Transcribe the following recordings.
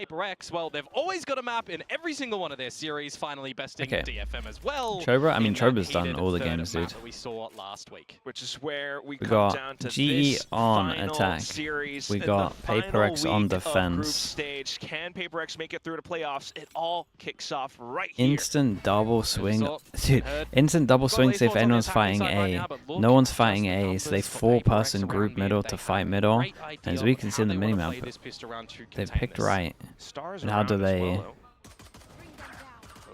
PRX, well, they've always got a map in every single one of their series, finally besting DFM as well. Chobra, I mean, Chobra's done all the games, dude. That we saw last week. Which is where we got down to GE this on final attack. Series. We got PRX on defense. Stage. Can PRX make it through to playoffs? It all kicks off right here. Instant double swing. Dude, instant double swings if anyone's fighting A. No one's fighting A, so they 4-person group middle to fight middle. And as we can see in the minimap, they've picked right. And how do they...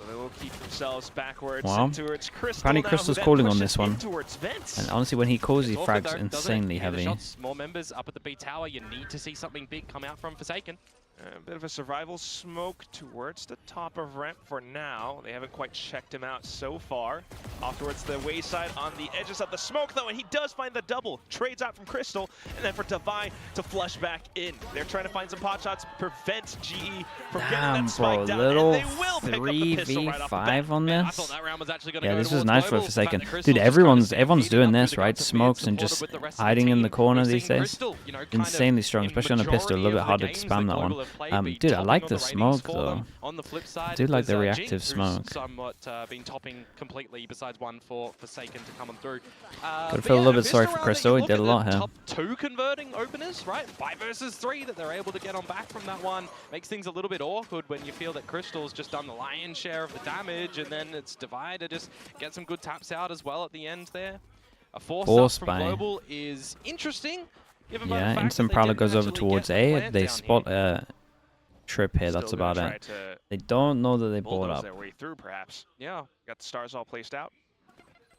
They will keep themselves backwards towards Crystal. Apparently Crystal's calling on this one. Vents. And honestly, when he calls, he frags insanely heavy. More members up at the B tower. You need to see something big come out from Forsaken. A bit of a survival smoke towards the top of ramp for now. They haven't quite checked him out so far. Off towards the wayside on the edges of the smoke, though, and he does find the double. Trades out from Crystal, and then for Divine to flush back in. They're trying to find some pot shots, prevent GE from getting that spike down, little and they will pick up the pistol right off the bat. 3v5 on this. I thought that round was actually going to Yeah, go this was nice for global. Forsaken. Dude, everyone's doing this, right? Smokes and just hiding in the corner these days. Insanely strong, especially on a pistol. A little bit harder to spam that one. Dude, I like the smoke though. On the flip side, I do like the reactive smoke. Somewhat been topping completely, besides one for Forsaken to come on through. Gotta feel a little bit sorry for Crystal. He did a lot here. Top 2 converting openers, right? 5 versus 3 that they're able to get on back from that one makes things a little bit awkward when you feel that Crystal's just done the lion's share of the damage, and then it's Divide to just get some good taps out as well at the end there. A force up from Global is interesting. Yeah, instant Prowler goes over towards A. They spot a trip here. That's about it. They don't know that they bought up. Their way through, perhaps. Yeah. Got the stars all placed out.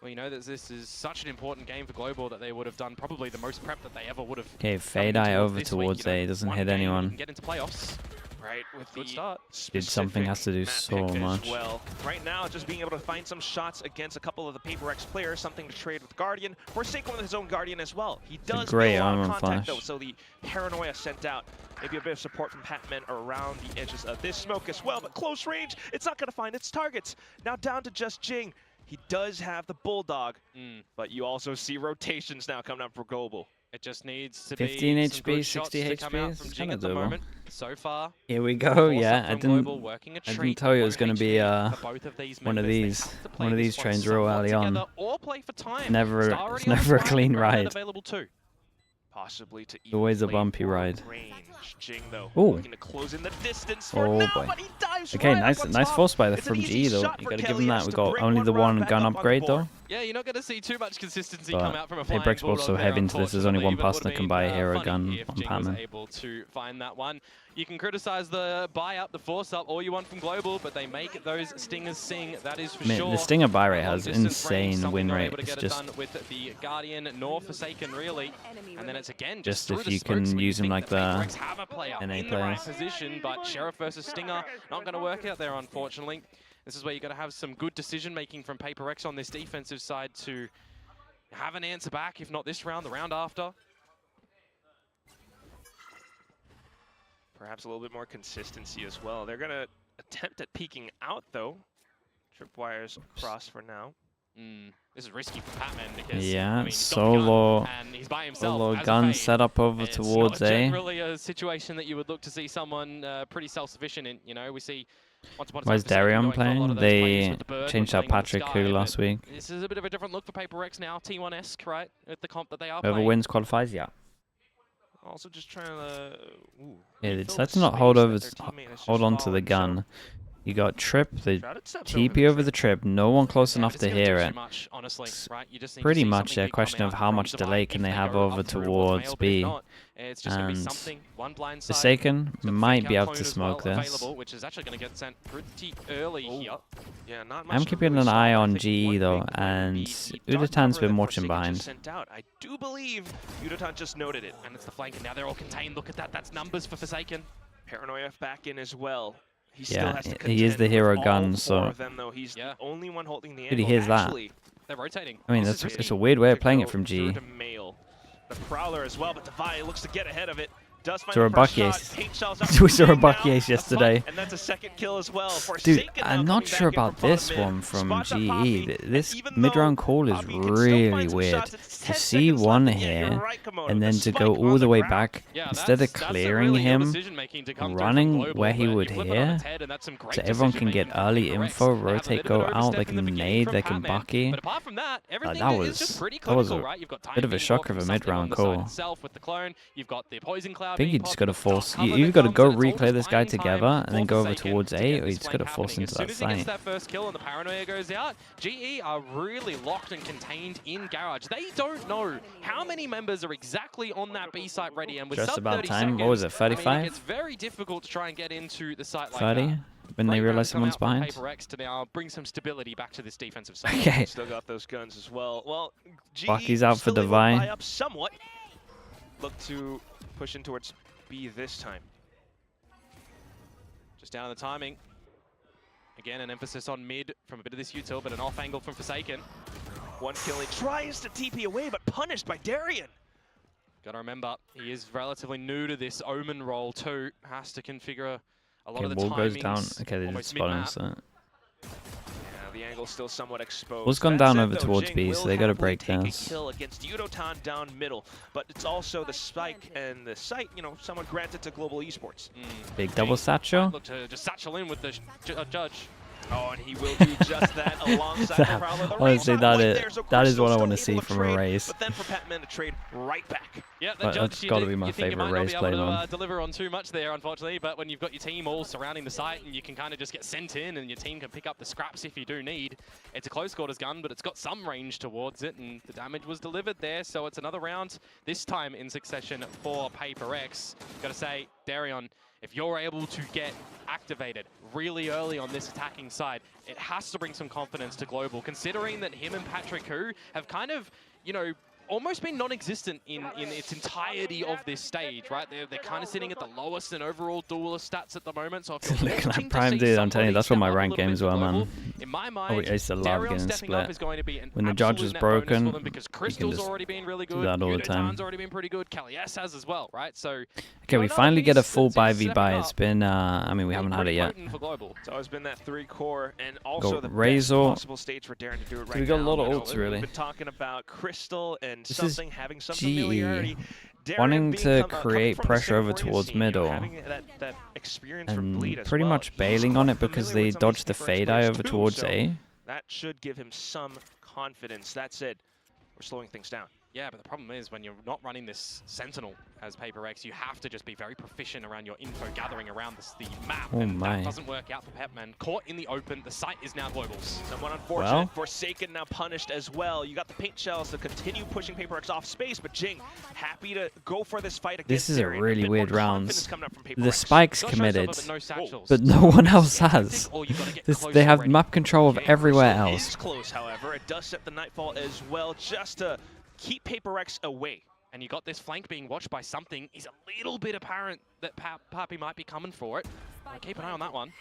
Well, you know that this is such an important game for Global that they would have done probably the most prep that they ever would have. Okay, Fade Eye over towards A. Doesn't hit anyone. Get into playoffs. Right, with good the start. Dude, something has to do so much. Well, right now, just being able to find some shots against a couple of the PRX players, something to trade with Guardian. Forsaken with his own Guardian as well. He does great a lot of armor contact, flash. though, so the paranoia sent out. Maybe a bit of support from Patman around the edges of this smoke as well, but close range, it's not going to find its targets. Now down to just Jing. He does have the Bulldog, but you also see rotations now coming up for Global. It just needs to 15 be HP, 60 HP. It's kind of doable. So far, here we go. Yeah, I didn't tell you it was going to be one of these trains real early on. It's never a clean ride. Possibly to always a bumpy ride. Jing, though, oh boy. Okay, nice force by from G though. You gotta give him that. We got only the one gun upgrade though. Yeah, you're not gonna see too much consistency come out from a PRX bought so heavy into this. There's only one person that can buy a hero gun on Patman. Able to find that one. You can criticize the buy up, the force up, all you want from Global, but they make those stingers sing. That is for sure. The stinger buy rate has insane win rate. It's just with the Guardian nor Forsaken really, and then it's again just if you can use him like the NA players. Position, but Sheriff versus Stinger not going to work out there, unfortunately. This is where you're going to have some good decision making from PRX on this defensive side to have an answer back, if not this round, the round after. Perhaps a little bit more consistency as well. They're going to attempt at peeking out, though. Tripwires across for now. This is risky for Patman because solo gun set up over it's towards not A. Generally a situation that you would look to see someone pretty self-sufficient in. You know, we see. Why is Darion playing? They changed out Patrick Koo last week. This is a bit of a different look for PRX now, T1-esque, right? With the comp that they are Whoever playing. wers qualifies, yeah. Also just trying to... Yeah, they decided to not hold on to the gun. You got Trip, the TP over the Trip, no one close enough to hear it. It's pretty much a question of how much delay can they have over towards B. And Forsaken might be able to smoke this. I'm keeping an eye on GE though, and Udatan's been watching behind. I do believe Udatan just noted it. And it's the flank, and now they're all contained. Look at that, that's numbers for Forsaken. Paranoia back in as well. He is the hero gun, so he's the only one holding the dude, he hears that. They're rotating. I mean, it's a weird way of playing it from G. The Prowler as well, but Divide looks to get ahead of it. Does find Saw a the first Bucky shot. ace. Paint shells out We saw a now. Bucky ace yesterday. And that's a second kill as well. Dude, I'm not sure about this one from GE. This mid-round call is really weird. To see one here, and then to go all the way back, instead of clearing him, running where he would here, so everyone can get early info, rotate, go out, they can nade, they can Bucky. That was a bit of a shocker of a mid-round call. I think you just got to force. You either got to go replay this guy together and then go over towards A, or you just got to force into that site. That first kill and the paranoia goes out, GE are really locked and contained in Garage. They don't know how many members are exactly on that B site ready, and with Just sub about 30 time. seconds, What was it, 35? I mean, it's very difficult to try and get into the site like 30? that. When they realize someone's behind? PRX to now bring some stability back to this defensive side. Okay. Still got those guns as well. Well, GE Bucky's out for still able to Divine. buy up somewhat. Look to push in towards B this time. Just down on the timing. Again, an emphasis on mid from a bit of this util, but an off angle from Forsaken. One kill, he tries to TP away, but punished by Darian. Gotta remember, he is relatively new to this Omen role too. Has to configure a lot of the Wall goes timings. down. Okay, they did almost spot him, mid-map. so. Yeah, the angle's still somewhat exposed. Wall's gone That down said, over though, towards Jing B, will so they gotta happily break take this. a kill against Yudotan down middle, but it's also the spike and the site, you know, somewhat granted to Global Esports. Big double satchel. Look to just satchel in with the judge. Oh, and he will do just that alongside the Prowler. The Honestly, raise that on is- there, so that is what I Crystal's wanna still see able from to a trade, raise. But then for Patman to trade right back. Yeah, the But judge, that's gotta be my you think you favorite might not raise be play, able to man. deliver on too much there, unfortunately, but when you've got your team all surrounding the site and you can kind of just get sent in and your team can pick up the scraps if you do need. It's a close quarters gun, but it's got some range towards it, and the damage was delivered there, so it's another round, this time in succession for PRX. Gotta say, Darion, if you're able to get activated really early on this attacking side, it has to bring some confidence to Global, considering that him and Patrick Hu have kind of, you know, almost been non-existent in its entirety of this stage, right? They're kind of sitting at the lowest in overall duelist stats at the moment. So if you're Look at wanting that to Prime, see dude. I'm telling you, somebody that's what my step up a rank little games bit were, to man. Global, in my mind, I used to love Darion getting stepping up split. is going to be an When the judge absolute is net bonus broken, for them, because Crystal's just already been really do good. that all the time. Yudotan's already been pretty good. Kalias has as well, right? So Okay, we another finally get a piece full that's buy v stepping buy. up. It's been, I mean, we haven't had it Pretty yet. potent for Global. It's always been that 3-core, and also the best Razor. possible stage for Darren to do it right now. We got a lot of You know, ults, really. We've been talking about Crystal and This is having some GE familiarity. Darren wanting being to coming create from the pressure over Singaporean towards scene, you know, middle, having that experience from Bleed and as pretty well. much He's bailing on quite it because familiar they with some of dodged these the PRX fade eye players over too, towards so A. that should give him some confidence. That said, we're slowing things down. Yeah, but the problem is when you're not running this Sentinel as PRX, you have to just be very proficient around your info gathering around the map, Oh and my. that doesn't work out for Pepman. Caught in the open, the site is now Global's. Somewhat unfortunate. Well. Forsaken now punished as well. You got the paint shells to continue pushing PRX off space, but Jing happy to go for this fight against This is a Darian. really bit weird more round. confidence coming up from The PRX. spike's Got committed, showstopper, but no satchels. but no one else has. Or you gotta get This, close they have already. map control of Okay, everywhere Crystal else. is close, however. It does set the Nightfall as well, just to keep PRX away. And you got this flank being watched by something. Is a little bit apparent that Papi might be coming for it. Keep an eye on that one.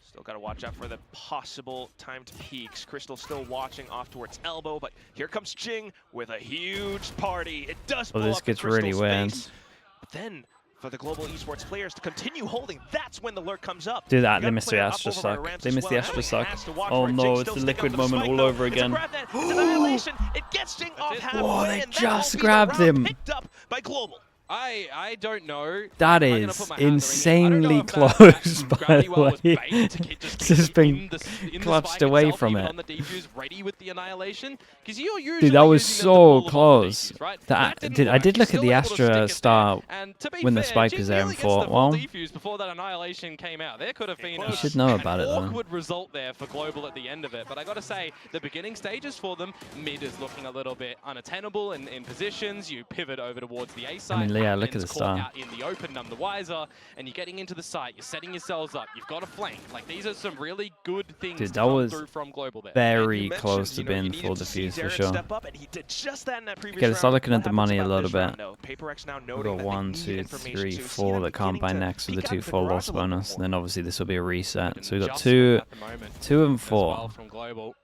Still got to watch out for the possible timed peaks. Crystal still watching off towards elbow, but here comes Jing with a huge party. It does Well, blow this up the gets really Crystal's weird. face. But then, for the Global Esports players to continue holding, that's when the lurk comes up. Do that, You they gotta missed play the it up Astra over by suck. ramps They as missed the well. Astra He suck. has to watch Oh for it. no, Jing it's still the sticking liquid up for the moment spike, all though. over It's a again. grab net. It's annihilation. It gets Jing off it. halfway, Oh, they and that just will be the grabbed round him. picked up by Global. I don't know. That I'm gonna is put my hat in the ring. I don't know insanely if that close, by gravity the well was way. bait to just It's keep just him been in the clutched spike away itself, from even it. on the defuse, ready with the annihilation. Because you're usually Dude, that was using them to so pull them off the close. defuse, right? That didn't did I work. did He's look at still the able to stick Astra it start there. And to be when the fair, spike Jing was there nearly and gets the thought, full well, defuse before that annihilation came out. There could have been You should know about it, an though. awkward result there for Global at the end of it. But I got to say, the beginning stages for them, mid is looking a little bit unattainable in positions. You pivot over towards the A side. I mean, yeah, look at Patman's the caught start. out in the open, none the wiser, and you're getting into the site. You're setting yourselves up. You've got a flank. Like, these are some really good things Dude, to that come was through from Global there. very You close mentioned, to you know, being you needed full to see defuse for Darren sure. step up, and he did just that in that previous Okay, let's start round. looking at What the happens money a about little this bit. round, though? PRX now We've noting got that they 1, need 2, information 3, to see 4 them that can't beginning buy to next with the peek 2 out the full garage loss a little bonus. more. And then obviously this will be a reset. So we've got Adjustment 2 at the moment 2 and as 4 well from Global.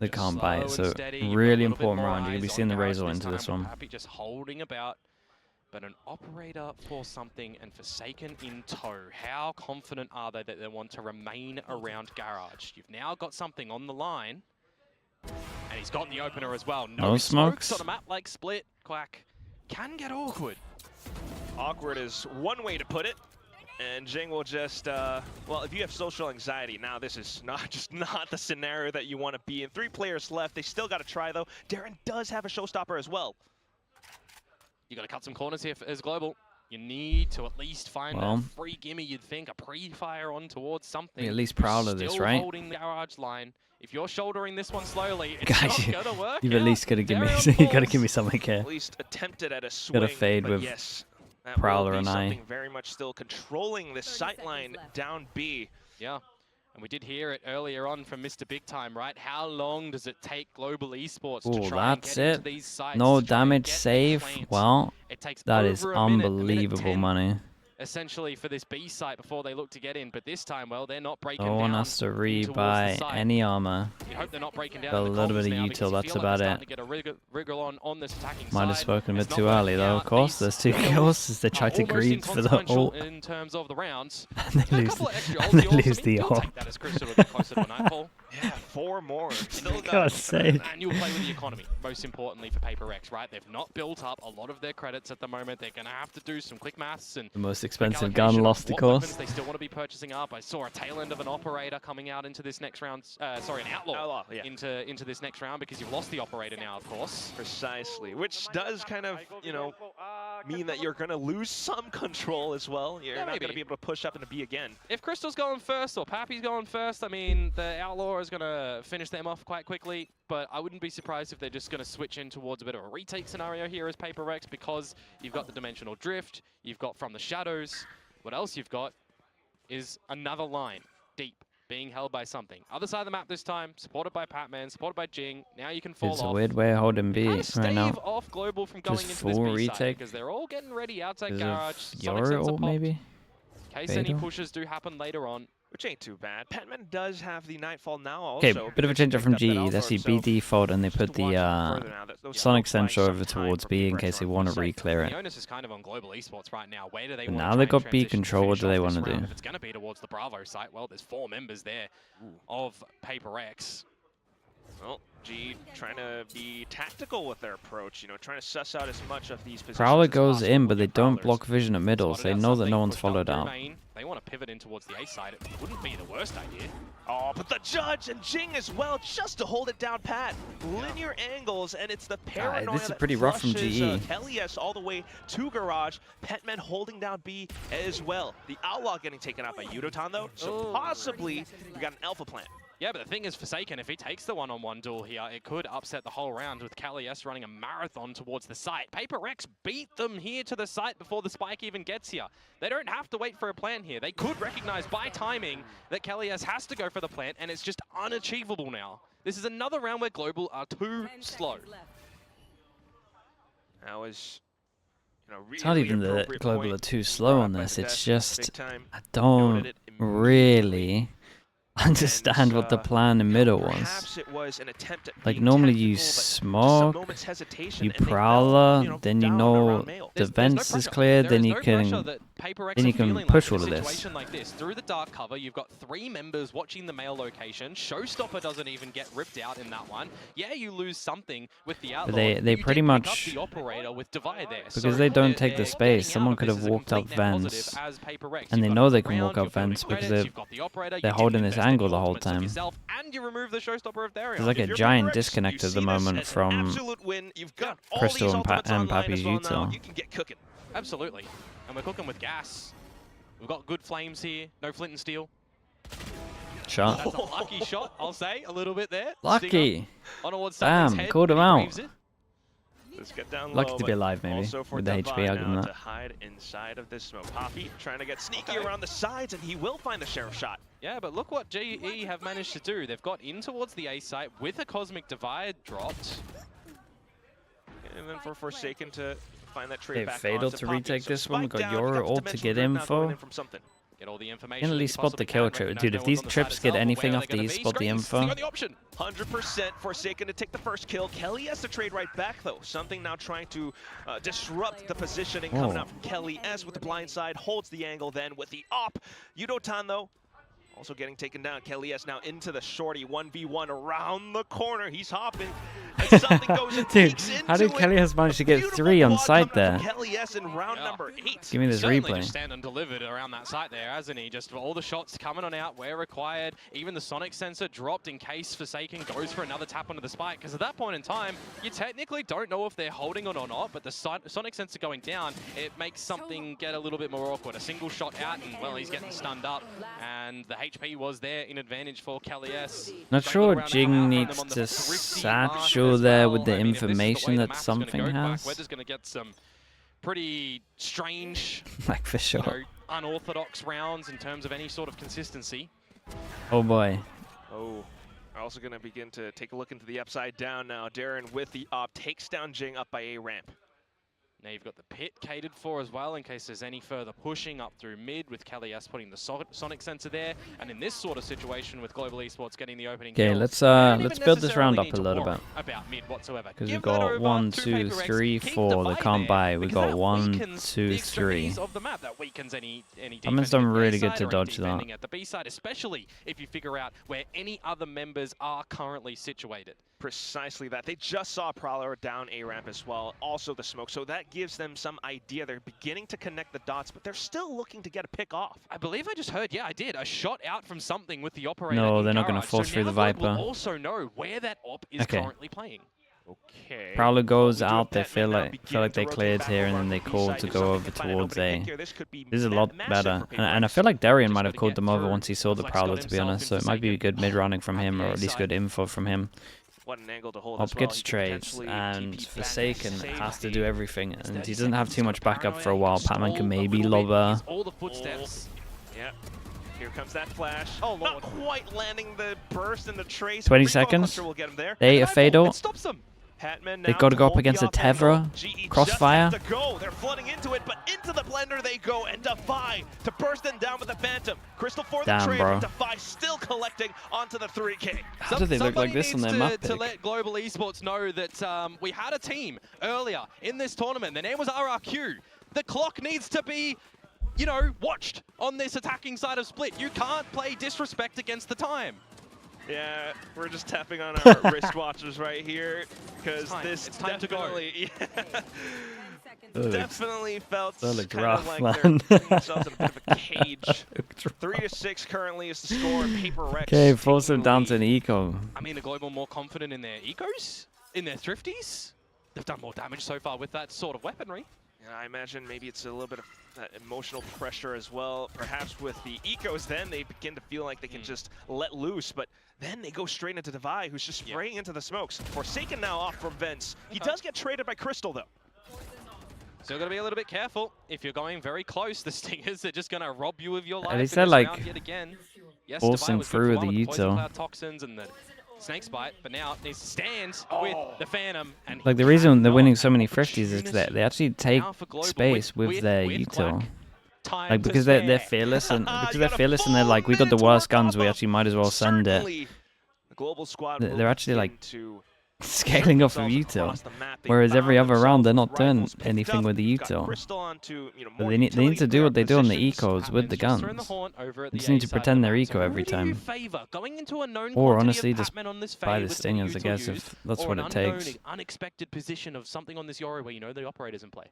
that Just can't slow buy and it. So steady. You've got a really little bit important more round. You're going to be eyes seeing the on Garage Razor into time. this one. Happy just holding about but an operator for something and Forsaken in tow. How confident are they that they want to remain around Garage? You've now got something on the line, and he's got the opener as well. No smokes on a map like Split. Quack can get awkward. Awkward is one way to put it. And Jing will just, well, if you have social anxiety, now this is not the scenario that you want to be in. 3 players left. They still got to try, though. Darren does have a showstopper as well. You got to cut some corners here as Global. You need to at least find a free gimme, you'd think, a pre-fire on towards something. You're at least proud of this, right? Still holding the Garage line. If you're shouldering this one slowly, it's not gonna work. You've at least got to give me, you got to give me something here. At least attempted at a swing. Got to fade with yes, Prowler and I. Very much still controlling the sightline down B. Yeah. And we did hear it earlier on from Mr. Big Time, right? How long does it take Global Esports to try and get into these sites? No damage save. Well, that is unbelievable money. Essentially for this B site before they look to get in, but this time, well, they're not breaking down. No one has to rebuy any armor. You hope they're not breaking down. Got a little bit of util, that's about it. Might have spoken a bit too early though, of course. There's 2 kills as they try to greed for the ult. In terms of the rounds. And they lose the ult. Yeah, 4 more. For God's sake. And you'll play with the economy, most importantly for PRX, right? They've not built up a lot of their credits at the moment. They're going to have to do some quick maths and the most expensive gun lost, of course. They still want to be purchasing up. I saw a tail end of an operator coming out into this next round. Sorry, an outlaw yeah. into this next round because you've lost the operator now, of course. Precisely, which does kind of, you know, mean that you're going to lose some control as well. You're not going to be able to push up into B again. If Crystal's going first or Pappy's going first, I mean, the outlaw is going to finish them off quite quickly. But I wouldn't be surprised if they're just going to switch in towards a bit of a retake scenario here as PRX because you've got the dimensional drift, you've got from the shadows. What else you've got is another line, deep, being held by something. Other side of the map this time, supported by Patman, supported by Jing. Now you can fall off. It's a weird way of holding B right now. Off Global from going into this B side because they're all getting ready outside Garage. Your ult maybe? In case any pushes do happen later on. Which ain't too bad. Patman does have the Nightfall now also. Okay, bit of a change up from GE. They see B default and they put the Sonic Sensor over towards B in case they want to re-clear it. The onus is kind of on Global Esports right now. Where do they want now they've got B control, what do they want to do? If it's going to be towards the Bravo site, well, there's 4 members there of PRX. Well, G trying to be tactical with their approach, you know, trying to suss out as much of these positions. Prowler goes in, but they don't block vision at middle, so they know that no one's followed out. They want to pivot in towards the A side. It wouldn't be the worst idea. Oh, but the Judge and Jing as well, just to hold it down, Pat. Linear angles, and it's the paranoia this is pretty rough from GE. Elias all the way to Garage. Petman holding down B as well. The Outlaw getting taken out by Yudotan, though, so possibly we got an Alpha plant. Yeah, but the thing is, Forsaken, if he takes the one-on-one duel here, it could upset the whole round with Kalias running a marathon towards the site. PRX beat them here to the site before the spike even gets here. They don't have to wait for a plan here. They could recognize by timing that Kalias has to go for the plant, and it's just unachievable now. This is another round where Global are too slow. That was, you know, really it's not even that Global are too slow on this. It's just, I don't really understand what the plan in middle was. Like normally you smoke, you Prowler, then you know the vents is clear, then you can push all of this. Like this. Through the dark cover, you've got 3 members watching the male location. Showstopper doesn't even get ripped out in that one. Yeah, you lose something with the outlaw. They pretty much the operator with Divide there. Because they don't take the space. Someone could have walked up vents, and they know they can walk up vents because they're holding this angle the whole time. There's like a giant disconnect at the moment from Crystal and Pappy's util. Absolutely. And we're cooking with gas. We've got good flames here. No flint and steel. Shot. That's a lucky shot, I'll say. A little bit there. Lucky. Damn, called him out. Let's get down Lucky low, to be alive, maybe, with the HP. I'll give him that. To hide inside of this smoke. Poppy trying to get sneaky around the sides, and he will find the Sheriff shot. Yeah, but look what GE have managed to do. They've got in towards the A site with a Cosmic Divide dropped. And then for Forsaken to find that trade back fatal to retake this one. We got Yoro ult to get info. Get all the You information. can at least spot the kill trip. Dude, if these trips get anything after you spot the info. 100% Forsaken to take the first kill. Kelly has to trade right back, though. Something now trying to disrupt the positioning coming out from Kelly S with the blind side. Holds the angle then with the op. Yudotan, though, also getting taken down. Kelly S now into the shorty. 1v1 around the corner. He's hopping. And something goes and Dude, into how did Kelly S manage to get 3 on site there? Kelly S in round number 8. Give me this replay. Just stand and delivered around that site there, hasn't he? Just all the shots coming on out where required. Even the sonic sensor dropped in case Forsaken goes for another tap onto the spike. Because at that point in time, you technically don't know if they're holding it or not. But the sonic sensor going down, it makes something get a little bit more awkward. A single shot out, and well, he's getting stunned up. And the HP was there in advantage for Kelly S. Not sure Jing needs to satchel there with the information that something has. We're just going to get some pretty strange, like for sure, unorthodox rounds in terms of any sort of consistency. Oh boy. Oh, we're also going to begin to take a look into the upside down now. Darren with the op takes down Jing up by A ramp. Now you've got the pit catered for as well in case there's any further pushing up through mid with Kelly S putting the sonic sensor there. And in this sort of situation with Global Esports getting the opening kills, let's build this round up a little bit. About mid whatsoever. Because we've got 1, 2, 3, 4 that can't buy. We've got 1, 2, 3. Of the map that weakens any Hammond's done really good to dodge that. At the B side, especially if you figure out where any other members are currently situated. Precisely that. They just saw Prowler down A ramp as well. Also the smoke. So that gives them some idea. They're beginning to connect the dots, but they're still looking to get a pick off. I believe I just heard, yeah, I did. A shot out from something with the operator. No, they're not going to force through the Viper. We'll also know where that op is currently playing. Okay. Prowler goes out. They feel like they cleared here, and then they call to go over towards A. This is a lot better, and I feel like Darian might have called them over once he saw the Prowler, to be honest. So it might be good mid-running from him, or at least good info from him. What an angle to hold. Op gets trades, and Forsaken has to do everything, and he doesn't have too much backup for a while. Patman can maybe lob all the footsteps. Yeah. Here comes that flash. Oh, not quite landing the burst and the trace. 20 seconds. Will get him there. They a fatal. Stops him. They got to go up against a Tevra. Crossfire. They're flooding into it, but into the blender they go, and Defy to burst them down with the Phantom. Crystal for the trade, and Defy still collecting onto the 3K. How do they look like this on their map? To let Global Esports know that we had a team earlier in this tournament. Their name was RRQ. The clock needs to be, you know, watched on this attacking side of Split. You can't play disrespect against the time. Yeah, we're just tapping on our wristwatches right here because this definitely, definitely felt kind of like they're putting themselves in a bit of a cage. 3-6 currently is the score. PRX. Okay, force them down to an eco. I mean, the Global more confident in their ecos, in their thrifties. They've done more damage so far with that sort of weaponry. Yeah, I imagine maybe it's a little bit of emotional pressure as well. Perhaps with the ecos, then they begin to feel like they can just let loose, but then they go straight into Devi, who's just spraying into the smokes. Forsaken now off from Vents. He does get traded by Crystal, though. Still got to be a little bit careful. If you're going very close, the Stingers are just going to rob you of your life. At least they're like yet again. Yes, forcing through the util. Toxins and the Snake's Bite, but now it needs to stand with the Phantom. And like the reason they're winning so many 50s is that they actually take space with their util. Like because they're fearless and they're like, we got the worst guns, we actually might as well send it. They're actually like scaling off of util, whereas every other round they're not doing anything with the util. But they need to do what they do on the ecos with the guns. They just need to pretend they're eco every time. Or honestly just buy the Stingers, I guess, if that's what it takes. Unexpected position of something on this Yoro where you know the operator's in play.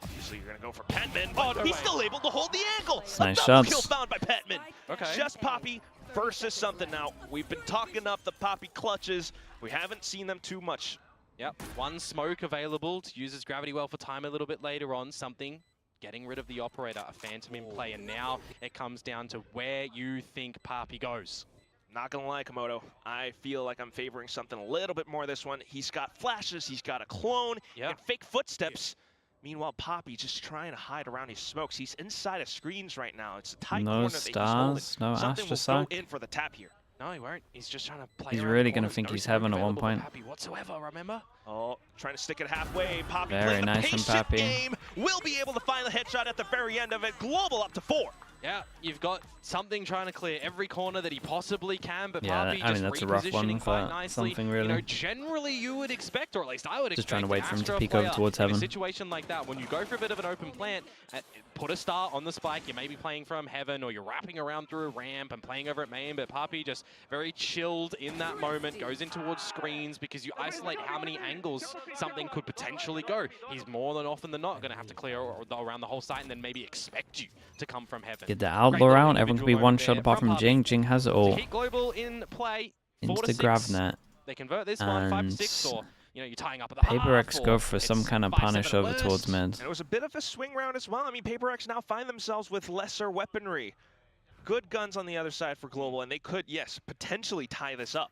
Obviously, you're going to go for Petman, but he's still able to hold the angle. Nice shots. Kill found by Petman. Okay. Just Poppy versus something now. We've been talking up the Poppy clutches. We haven't seen them too much. Yep, one smoke available to use his gravity well for time a little bit later on. Something getting rid of the operator, a Phantom in play, and now it comes down to where you think Poppy goes. Not gonna lie, Komodo, I feel like I'm favoring something a little bit more this one. He's got flashes, he's got a clone, and fake footsteps. Meanwhile, Poppy just trying to hide around his smokes. He's inside of screens right now. It's a tight corner that he's holding. No something will go in for the tap here. No, he won't. He's just trying to play. He's really going to think he's heaven at one point. Whatsoever, remember? Oh, trying to stick it halfway. Poppy very nice from Poppy. Game. Will be able to find the headshot at the very end of it. Global up to 4. Yeah, you've got something trying to clear every corner that he possibly can, but yeah, Papi I mean, just that's a rough one repositioning quite for nicely. something, really. You know, generally you would expect, or at least I would Just expect, trying to wait for him to Astra peek over player towards in heaven. a situation like that, when you go for a bit of an open plant, put a star on the spike, you may be playing from heaven, or you're wrapping around through a ramp and playing over at main, but Papi just very chilled in that moment, goes in towards screens, because you isolate how many angles something could potentially go. He's more than often than not going to have to clear around the whole site and then maybe expect you to come from heaven. Get the outlaw out. Everyone can be one shot apart from Jing. Jing has it all. Keep global in play. Into the GravNet. They convert this one 5-6, or you know, you're tying up at the PRX go for some kind of punish over towards mid. And it was a bit of a swing round as well. I mean, PRX now find themselves with lesser weaponry. Good guns on the other side for global, and they could, yes, potentially tie this up.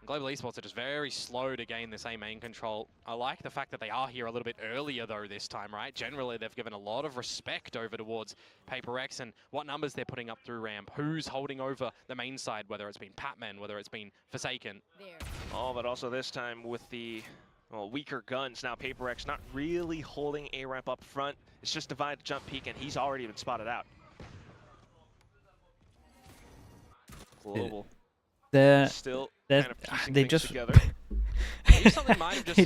Global Esports are just very slow to gain this A main control. I like the fact that they are here a little bit earlier though this time, right? Generally, they've given a lot of respect over towards PRX and what numbers they're putting up through ramp, who's holding over the main side, whether it's been Patman, whether it's been Forsaken. Oh, but also this time with the weaker guns, now PRX not really holding A ramp up front. It's just Divide jump peek, and he's already been spotted out. Global. They're still kind of they just together. they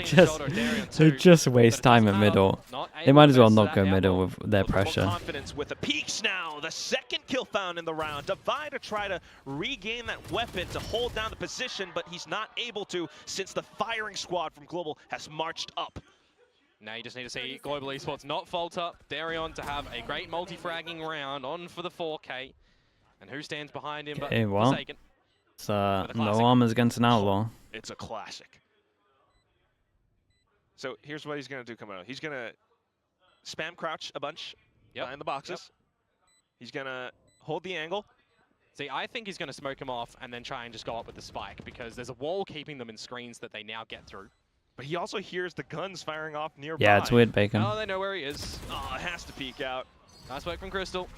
just waste time at middle. They might as well not go middle with their pressure. Confidence with the peaks now. The second kill found in the round. Divide to try to regain that weapon to hold down the position, but he's not able to since the firing squad from Global has marched up. Now you just need to see Global Esports not falter. Darion to have a great multi-fragging round on for the 4K. And who stands behind him but Forsaken? It's no armors against an outlaw. It's a classic. So here's what he's going to do, Komodo. He's going to spam crouch a bunch behind the boxes. He's going to hold the angle. See, I think he's going to smoke him off and then try and just go up with the spike because there's a wall keeping them in screens that they now get through. But he also hears the guns firing off nearby. Yeah, it's weird, Bacon. Oh, they know where he is. Oh, it has to peek out. Nice work from Crystal.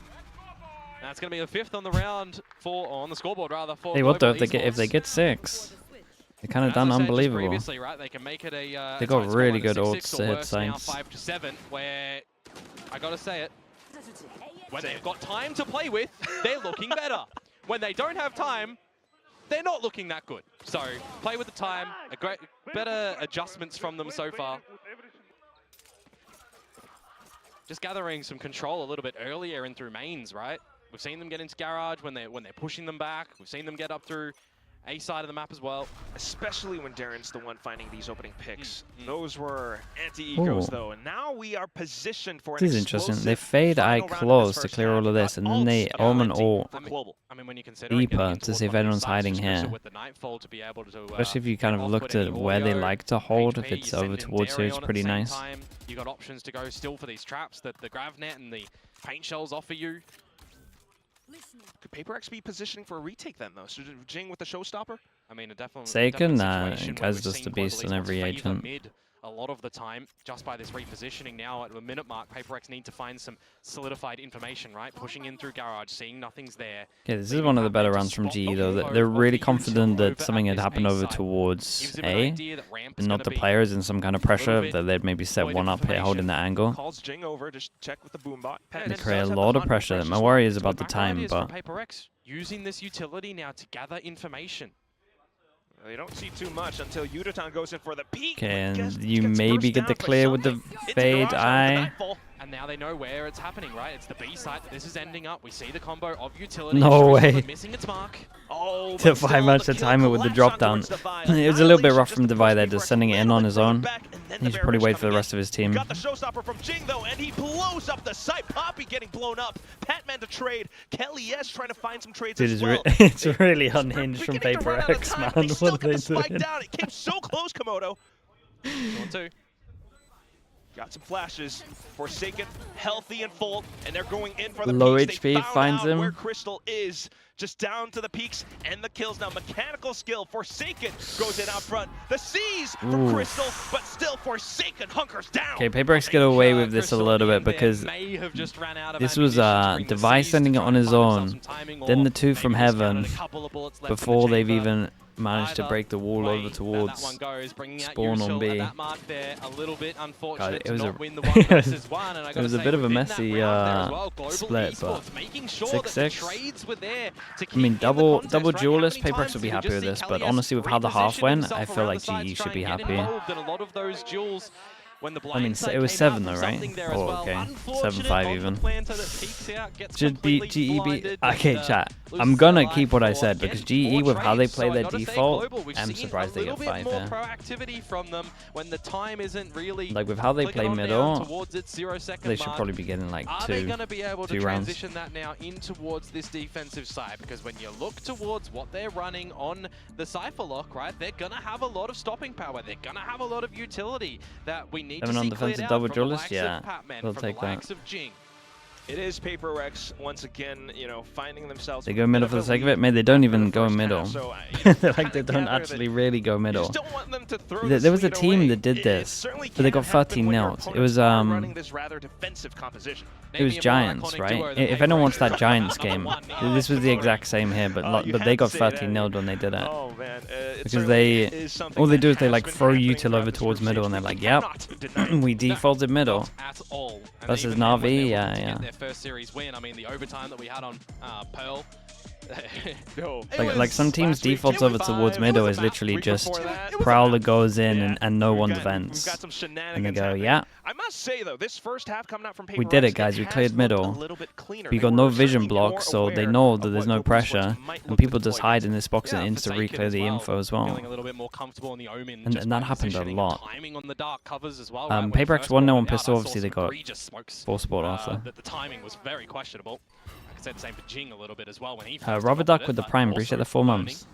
That's going to be the 5th on the round on the scoreboard rather. For hey, what though? If they get 6, they're kind of done unbelievable. Right, they can make it a. They got really good ults to hit sites. sites. 5-7, where I gotta say it, when they've got time to play with, they're looking better. When they don't have time, they're not looking that good. So play with the time. Better adjustments from them so far. Just gathering some control a little bit earlier in through mains, right? We've seen them get into garage when they're pushing them back. We've seen them get up through A side of the map as well. Especially when Darren's the one finding these opening picks. Those were anti-egos though, and now we are positioned for an This is interesting. They fade eye close to clear all of this, and then they omen all deeper to see if anyone's hiding here. Especially if you kind of looked at where they like to hold, if it's over towards here, it's pretty nice. You got options to go still for these traps that the GravNet and the paint shells offer you. Could PRX be positioning for a retake then, though? So Jing with the showstopper? I mean, definitely. Seiken, guy's just a beast in every agent. A lot of the time, just by this repositioning now at the minute mark, PRX need to find some solidified information, right? Pushing in through garage, seeing nothing's there. Okay, this is one of the better runs from GE though. They're really confident that something had happened over towards A, and not the players in some kind of pressure, that they'd maybe set one up here holding that angle. Calls Jing over, just check with the boombot. They create a lot of pressure. My worry is about the time, but PRX using this utility now to gather information. They don't see too much until Yudotan goes in for the peek. Okay, and you maybe get the clear with the fade eye. And now they know where it's happening, right? It's the B side. This is ending up. We see the combo of utility. No way. Missing its mark. Oh, Divide managed to time it with the drop down. It was a little bit rough from Divide there, just sending it in on his own. He should probably wait for the rest of his team. Got the showstopper from Jing though, and he blows up the site. Papi getting blown up. Patman to trade. Kelly S trying to find some trades as well. It's really unhinged from PRX, man. What are they doing? Down. It came so close, Komodo. 1-2. Got some flashes. Forsaken, healthy and full, and they're going in for the low peaks. HP finds him. Where Crystal is, just down to the peaks and the kills now. Mechanical skill. Forsaken goes in out front. The C's from Crystal, but still Forsaken hunkers down. Okay, PRX get away with this a little bit because this was Device sending it on his own, then the 2 from Heaven before they've even managed to break the wall over towards spawn on B. God, it was a bit of a messy split, but 6-6. I mean, double duelist, PRX would be happy with this, but honestly, with how the half went, I feel like GE should be happy. I mean, it was 7 though, right? Oh, okay. 7-5 even. Should GE be... Okay, chat. I'm gonna keep what I said, because GE, with how they play their default, I'm surprised they get 5 here. Like, with how they play middle, they should probably be getting like 2 rounds. Transition that now in towards this defensive side, because when you look towards what they're running on the Cypher Lock, right, they're gonna have a lot of stopping power. They're gonna have a lot of utility that we need to see defensive double duelist, yeah, we'll take that. It is PRX once again, you know, finding themselves. They go middle for the sake of it. Maybe they don't even go middle. They're like, they don't actually really go middle. There was a team that did this, but they got 13-0. It was Giants, right? If anyone watched that Giants game, this was the exact same here, but they got 13-0 when they did it. Because all they do is they like throw util over towards middle, and they're like, yep, we defaulted middle. Versus Na'Vi, yeah. First series win. I mean, the overtime that we had on Pearl. like some teams defaults over towards middle is literally just Prowler goes in and no one vents. And they go, yeah. I must say though, this first half coming out from we did it, guys. We cleared middle. We got no vision blocks, so they know that there's no pressure, and people just hide in this box and insta re-clear the info as well. And that happened a lot. PRX 1-0 on pistol. Obviously, they got 4 sport after. The timing was very questionable. Said the same for Jing a little bit as well when he Rubber Duck with the Prime. Appreciate the 4 months.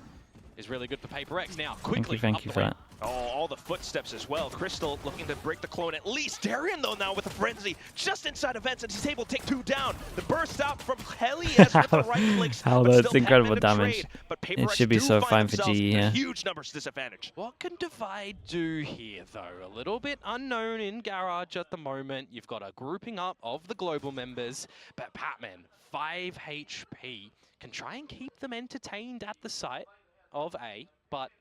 Is really good for PRX now. Quickly, thank you for that. Oh, all the footsteps as well. Crystal looking to break the clone at least. Darian though now with the frenzy just inside of Vents, and he's able to take 2 down. The burst out from Helias with the right clicks. That's incredible damage. It should be so fine for GE here. Huge numbers disadvantage. What can Divide do here though? A little bit unknown in Garage at the moment. You've got a grouping up of the global members, but Patman, 5 HP, can try and keep them entertained at the site of A, but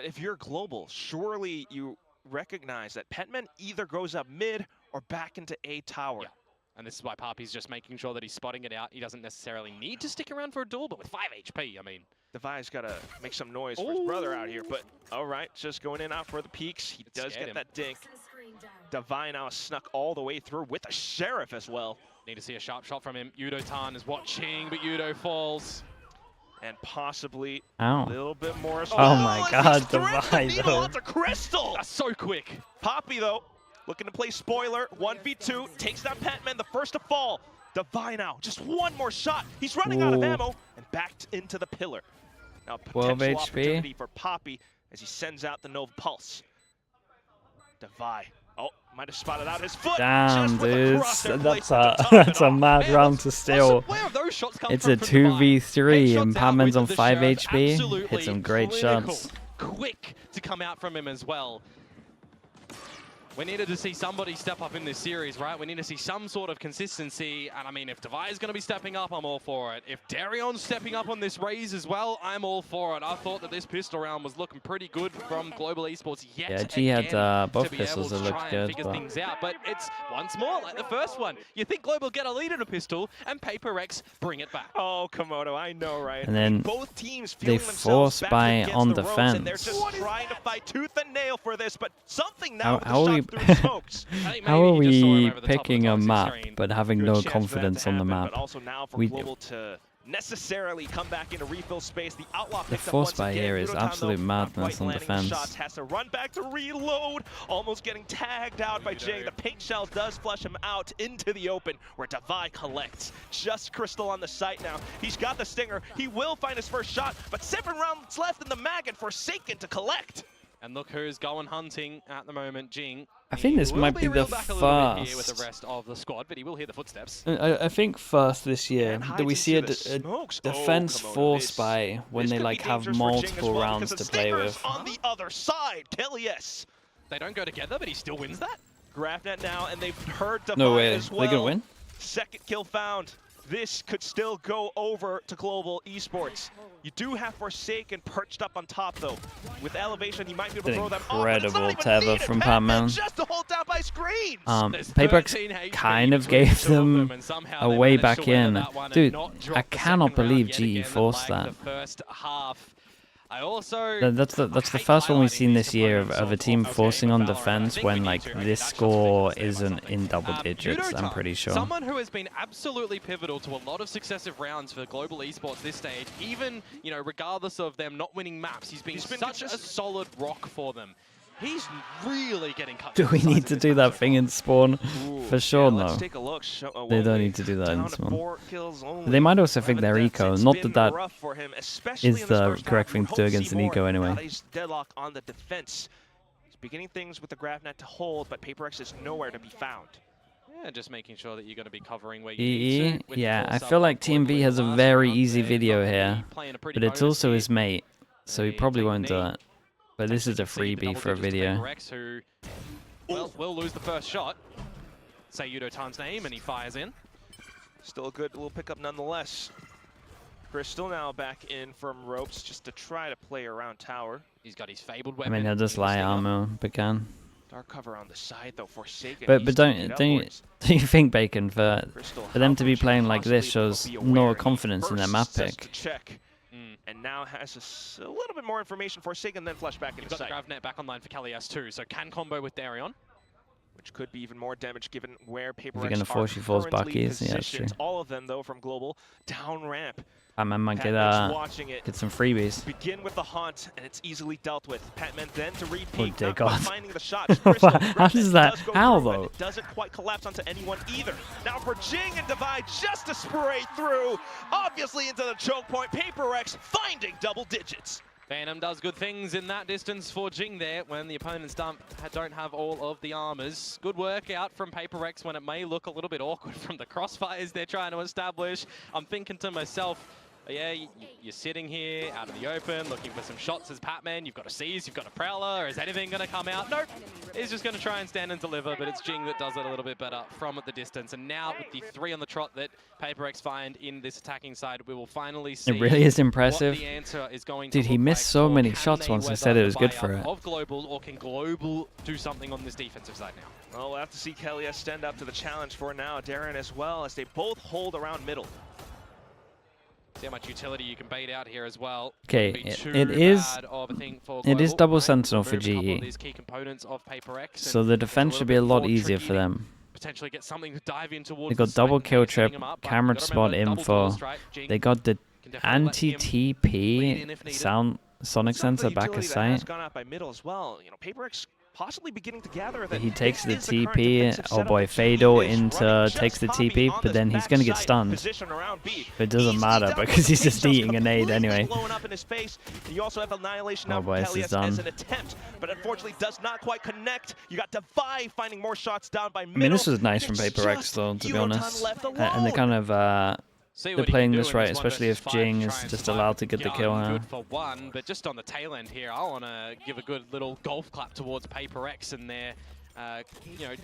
if you're global, surely you recognize that Petman either goes up mid or back into A tower. Yeah. And this is why Papi's just making sure that he's spotting it out. He doesn't necessarily need to stick around for a duel, but with 5 HP, I mean. Devi's got to make some noise for his brother out here, but all right, just going in out for the peaks. He does get that dink. Devi now snuck all the way through with a Sheriff as well. Need to see a sharp shot from him. Yudo-tan is watching, but Yudo falls. And possibly a little bit more. Oh my God, Devi though. Crystal. That's so quick. Papi though, looking to play spoiler. 1v2, takes down Patman, the first to fall. Devi now, just one more shot. He's running out of ammo and backed into the pillar. Now potential opportunity for Papi as he sends out the Nova Pulse. Devi. Oh, might have spotted out his foot. Damn, dude. That's a mad round to steal. It's a 2v3 and Patman's on 5 HP. Hit some great shots. Quick to come out from him as well. We needed to see somebody step up in this series, right? We need to see some sort of consistency. And I mean, if Devi is going to be stepping up, I'm all for it. If Darion's stepping up on this raise as well, I'm all for it. I thought that this pistol round was looking pretty good from Global Esports yet again. Yeah, G had both pistols that looked good. But it's once more like the first one. You think Global get a lead in a pistol, and PRX bring it back. Oh, Komodo, I know, right? And then both teams they force by on defense. And they're just trying to fight tooth and nail for this, but something now How are we picking a map but having no confidence on the map? Also now for Global to necessarily come back into refill space. The Outlaw the force by here is absolute madness on defense. Has to run back to reload, almost getting tagged out by Jing. The paint shell does flush him out into the open where Devi collects. Just Crystal on the site now. He's got the stinger. He will find his first shot, but 7 rounds left in the mag and Forsaken to collect. And look who's going hunting at the moment, Jing. I think this might be the first. Here with the rest of the squad, but he will hear the footsteps. I think first this year that we see a defense force by when they like have multiple rounds to play with. On the other side, Kelias. They don't go together, but he still wins that. Grafnet now, and they've heard Devi no way. as well. They're gonna win. Second kill found. this could still go over to Global Esports. You do have Forsaken perched up on top, though. With elevation, he might be able to throw them off. Incredible tether from Patman. Just to hold down by screens. PRX kind of gave them a way back in. Dude, I cannot believe GE forced that. That's the first one we've seen this year of a team forcing on defense when like this score isn't in double digits, I'm pretty sure. Someone who has been absolutely pivotal to a lot of successive rounds for Global Esports this stage, even, you know, regardless of them not winning maps, he's been such a solid rock for them. He's really getting cut. Do we need to do that thing in Spawn? For sure, no. Take a look. They don't need to do that in Spawn. They might also think they're eco. Not that that is the correct thing to do against an eco anyway. Deadlock on the defense. He's beginning things with the GravNet to hold, but PRX is nowhere to be found. Yeah, just making sure that you're going to be covering where you need to. Yeah, I feel like TMV has a very easy video here, but it's also his mate, so he probably won't do it. But this is a freebie for a video. PRX, who will lose the first shot. Say Yudotan's name, and he fires in. Still a good little pickup nonetheless. Crystal now back in from ropes just to try to play around tower. He's got his fabled weapon. I mean, he'll just lie armor, Bacon. Dark cover on the side though, Forsaken. But don't you think, Bacon, for them to be playing like this shows no confidence in their map pick? And now has a little bit more information. Forsaken then flush back into sight. Got the GravNet back online for Kalias too, so can combo with Darion. Which could be even more damage given where PRX are going to force you falls Buckies. Yeah, that's true. All of them though from Global down ramp. Patman might get some freebies. Begin with the haunt, and it's easily dealt with. Patman then to repeat, dear God. finding the shot. How does that? How though? It doesn't quite collapse onto anyone either. Now for Jing and Divide just to spray through, obviously into the choke point. PRX finding double digits. Phantom does good things in that distance for Jing there when the opponents don't have all of the armors. Good work out from PRX when it may look a little bit awkward from the crossfires they're trying to establish. I'm thinking to myself, yeah, you're sitting here out in the open looking for some shots as Patman. You've got a Seize, you've got a Prowler. Is anything going to come out? Nope. He's just going to try and stand and deliver, but it's Jing that does it a little bit better from the distance. And now with the 3 on the trot that PRX find in this attacking side, we will finally see it really is impressive. What the answer is going Dude, to he missed like, so many shots once I said it was good for it. Of Global, or can Global do something on this defensive side now? Well, we'll have to see Kalias stand up to the challenge for now. Darren as well, as they both hold around middle. See how much utility you can bait out here as well. Okay, it is double sentinel for GE. So the defense should be a lot easier for them. Potentially get something to dive in towards. They got double kill trip, camera spot info. They got the anti-TP sound sonic sensor back of sight. Possibly beginning to gather that he takes the TP, oh boy, Fado into takes the TP, but then he's going to get stunned. But it doesn't matter because he's just eating a nade anyway. Oh boy, this is done. But unfortunately does not quite connect. You got Divide finding more shots down by middle. I mean, this was nice from PRX though, to be honest. And they kind of they're playing this right, especially if Jing is just allowed to get the kill now. Good for one, but just on the tail end here, I want to give a good little golf clap towards PRX and their, you know,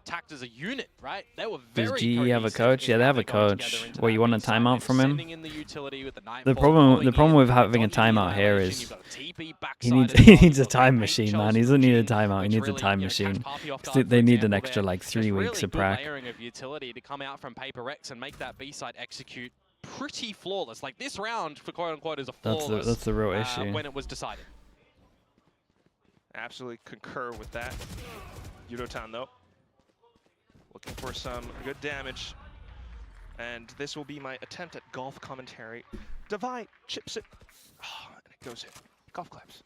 tact as a unit, right? They were very. Does GE have a coach? Yeah, they have a coach. Well, you want a timeout from him? The problem with having a timeout here is he needs a time machine, man. He doesn't need a timeout. He needs a time machine. They need an extra like 3 weeks of prac. Of utility to come out from PRX and make that B side execute pretty flawless. Like this round for quote unquote is a flawless. That's the real issue. When it was decided. Absolutely concur with that. Yudotan though. Looking for some good damage. And this will be my attempt at golf commentary. Divide chips it. Oh, and it goes in. Golf claps.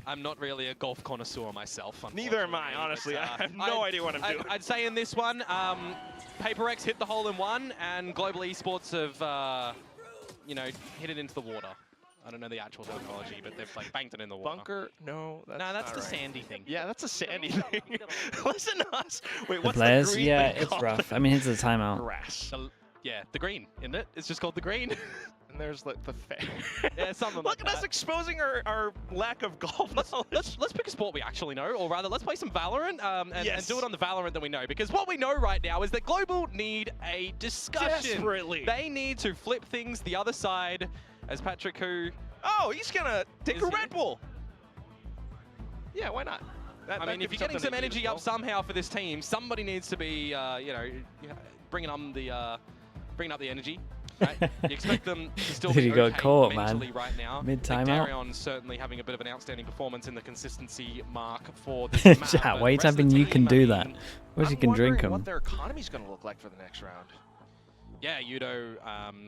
I'm not really a golf connoisseur myself. Neither am I, honestly. I have no idea what I'm doing. I'd say in this one, PRX hit the hole in one, and Global Esports have, you know, hit it into the water. I don't know the actual terminology, but they've like banked it in the water. Bunker? No, that's the right. sandy thing. Yeah, that's a sandy thing. Listen to us. Wait, The what's players? the green Yeah, thing it's called? rough. I mean, it's a timeout. Grass. Yeah, the green, isn't it? It's just called the green. And there's the fair. Yeah, something Look like at us exposing our lack of golf knowledge. Let's pick a sport we actually know, or rather, let's play some Valorant and Yes. do it on the Valorant that we know. Because what we know right now is that Global need a discussion. Desperately. They need to flip things the other side, as Patrick who... Oh, he's gonna take Is a he? Red Bull. Yeah, why not? I mean, if you're getting some energy up somehow for this team, somebody needs to be, you know, bringing up the energy. Right? You expect them to still Dude, be he got okay caught, mentally man. right now. Mid-timeout. Darion's certainly having a bit of an outstanding performance in the consistency mark for this map. Chat, why are you The rest of typing the you can team, do I that? mean, Wish you can drink them. them. What their economy's gonna look like for the next round. Yeah, Yudo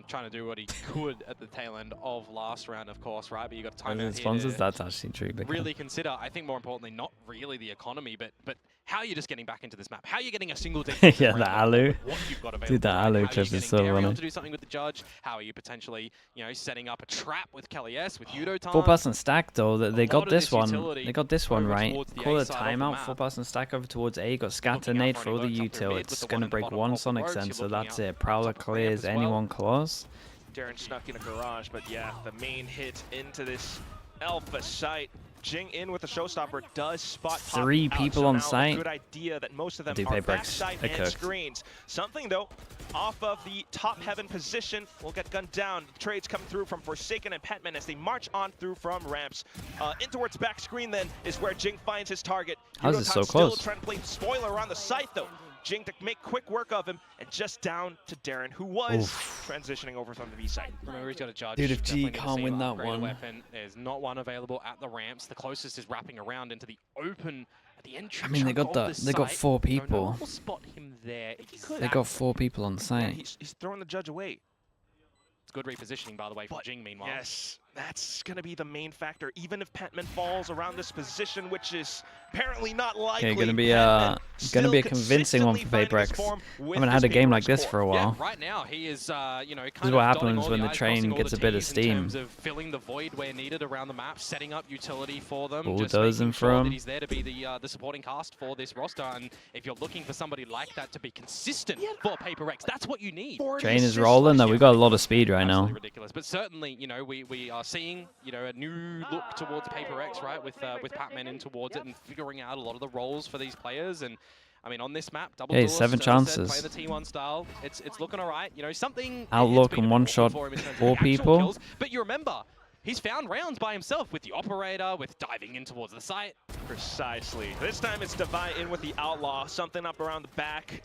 trying to do what he could at the tail end of last round, of course, right? But you got time out here Sponsors, to that's actually true. really consider. I think more importantly, not really the economy, but how you're just getting back into this map. How you're getting a single defensive Yeah, round the of Alu. what you've got available. Dude, the right? Alu How clip you're is getting so Darion funny. to do something with the judge. How are you potentially, you know, setting up a trap with Kelly S, with Yudo time? 4-person stack though. They got lot of this this one. utility They got this one over right. towards the Call A a side of the timeout. map. 4-person stack over towards A. Got Looking scatter out nade for for any all the votes up through util. mid with It's the gonna one at the break bottom one of the Sonic road. You're sensor. looking That's out it. Prowler top of the ramp clears as well. anyone close. Darren snuck in a garage, but yeah, the main hit into this Alpha site. Jing in with the showstopper does spot Poppy 3 out, people so on now site. A good idea that most of them Do are PRX. backside They're and cooked. screens. Something though, off of the top heaven position will get gunned down. Trades coming through from Forsaken and Petman as they march on through from ramps. In towards back screen then is where Jing finds his target. How's it so Yudotan close? Still trying to play spoiler around the site though. Jing to make quick work of him, and just down to Darren, who was transitioning over from the B site. Remember, he's got a judge. Dude, if G Definitely need to can't see win an that upgraded one. Weapon. There's not one available at the ramps. The closest is wrapping around into the open at the entrance. I mean, they got they got 4 No people. one will spot him there. They got 4 people on Yeah, site. he's throwing the judge away. It's good repositioning, by the way, from Jing, meanwhile. Yes, that's going to be the main factor. Even if Petman falls around this position, which is apparently not likely. Okay, gonna be Petman a still convincing one for consistently finding his PRX. form with Haven't this had a game like PRX this core. for a while. Yeah, right now he is, you know, kind This is what of dotting happens all when the the I's, train crossing all gets the a bit of T's steam. in terms of filling the void where needed around the map, setting up utility for them, just Bulldozing making for sure him. that he's there to be the supporting cast for this roster. And if you're looking for somebody like that to be consistent for PRX, that's what you need. 40 Train is assists rolling though. last We year. got a lot of speed right now. Absolutely ridiculous. But certainly, you know, we are seeing, you know, a new look towards PRX, right, with Patman in towards it and figuring out a lot of the roles for these players. And I mean, on this map, double Hey, duelist, 7 as I said, chances. playing the T1 style, it's looking all right. You know, something Outlook it's been and one awkward shot, for him in terms of 4 the actual people. kills, but you remember, he's found rounds by himself with the operator, with diving in towards the site. Precisely. This time it's Devi in with the Outlaw, something up around the back.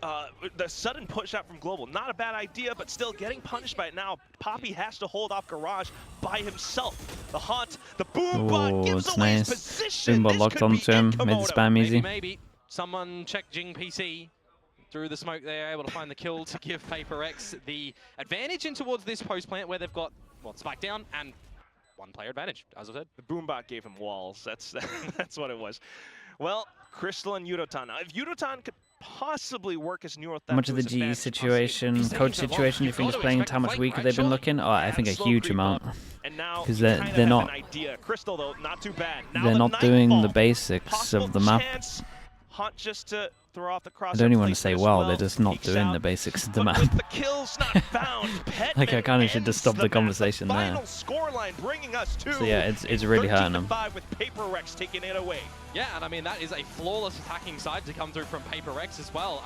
The sudden push out from Global, not a bad idea, but still getting punished by it now. Poppy has to hold off Garage by himself. The Haunt, the Boombot Oh, gives it's away nice. his position. Boombot This locked could be onto him. it, Made the Komodo. spam easy. Maybe someone check Jing PC through the smoke there, able to find the kill to give PRX the advantage in towards this post plant where they've got, well, spike down and 1 player advantage, as I said. The Boombot gave him walls. That's what it was. Well, Crystal and Yudotan. Now, if Yudotan could possibly work as Neural How much of the GE situation, coach situation, do you think is playing into how much weaker they've been looking? Oh, I think a huge amount. Because they're not. Crystal though, not too bad. Now They're the not doing Nightfall. the basics Possible of the map. chance. Hunt just to throw off the cross. I don't even want to say well, they're just not doing the basics of the But map. with the kills not found, Like, I Petman kinda should just stop ends the map. conversation there. Final scoreline bringing us to So yeah, it's really hurting them. 13-5 with PRX taking it away. Yeah, and I mean, that is a flawless attacking side to come through from PRX as well.